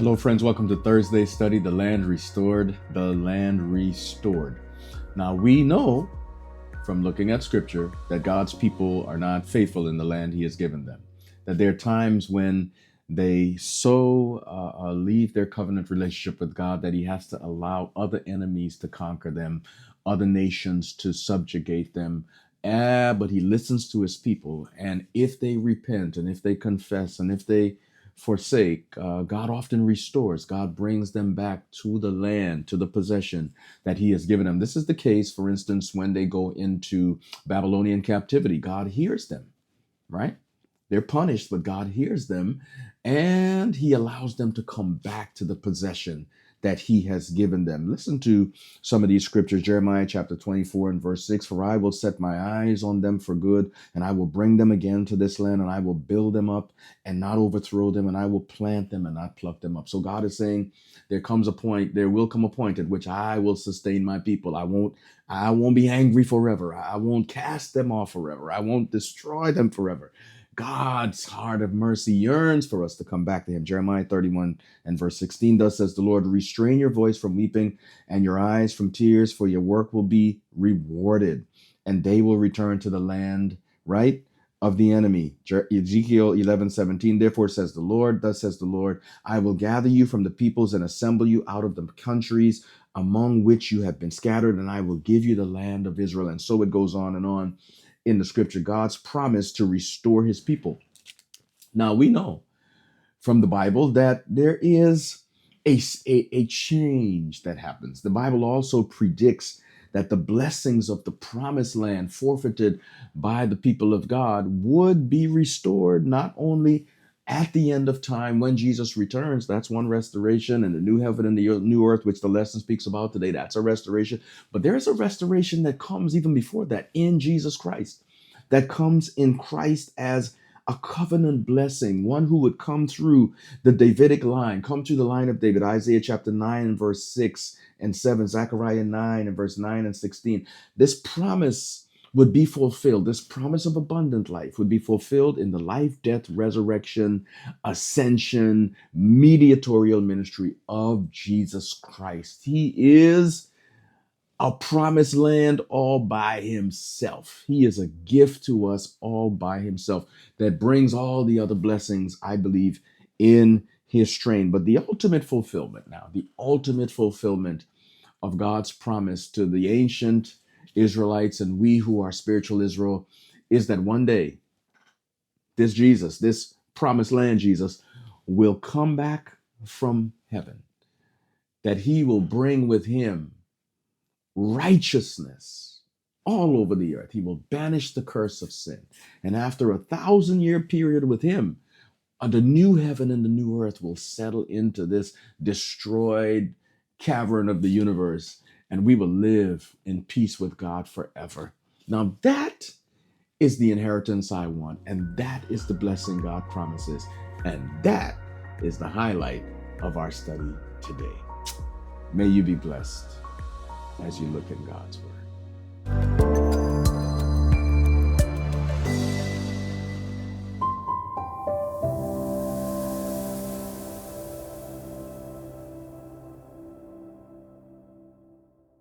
Hello, friends. Welcome to Thursday study, The Land Restored. The Land Restored. Now, we know from looking at scripture that God's people are not faithful in the land he has given them. That there are times when they leave their covenant relationship with God that he has to allow other enemies to conquer them, other nations to subjugate them. But he listens to his people. And if they repent and if they confess and if they forsake, God often restores. God brings them back to the land, to the possession that he has given them. This is the case, for instance, when they go into Babylonian captivity. God hears them, right? They're punished, but God hears them and he allows them to come back to the possession that he has given them. Listen to some of these scriptures. Jeremiah chapter 24 and verse 6. For I will set my eyes on them for good, and I will bring them again to this land, and I will build them up and not overthrow them, and I will plant them and not pluck them up. So God is saying there will come a point at which I will sustain my people. I won't be angry forever. I won't cast them off forever. I won't destroy them forever. God's heart of mercy yearns for us to come back to him. Jeremiah 31 and verse 16, thus says the Lord, restrain your voice from weeping and your eyes from tears, for your work will be rewarded and they will return to the land, right, of the enemy. Ezekiel 11:17, therefore says the Lord, thus says the Lord, I will gather you from the peoples and assemble you out of the countries among which you have been scattered, and I will give you the land of Israel. And so it goes on and on. In the scripture, God's promise to restore his people. Now we know from the Bible that there is a change that happens. The Bible also predicts that the blessings of the promised land forfeited by the people of God would be restored not only at the end of time when Jesus returns. That's one restoration, and the new heaven and the new earth, which the lesson speaks about today, that's a restoration. But there is a restoration that comes even before that in Jesus Christ, that comes in Christ as a covenant blessing, one who would come through the Davidic line, come through the line of David. Isaiah chapter 9 and verse 6 and 7, Zechariah 9 and verse 9 and 16. This promise would be fulfilled. This promise of abundant life would be fulfilled in the life, death, resurrection, ascension, mediatorial ministry of Jesus Christ. He is a promised land all by himself. He is a gift to us all by himself that brings all the other blessings, I believe, in his train. But the ultimate fulfillment of God's promise to the ancient Israelites and we who are spiritual Israel is that one day this Jesus, this promised land Jesus, will come back from heaven, that he will bring with him righteousness all over the earth. He will banish the curse of sin. And after 1,000-year period with him, the new heaven and the new earth will settle into this destroyed cavern of the universe, and we will live in peace with God forever. Now that is the inheritance I want, and that is the blessing God promises, and that is the highlight of our study today. May you be blessed as you look in God's word.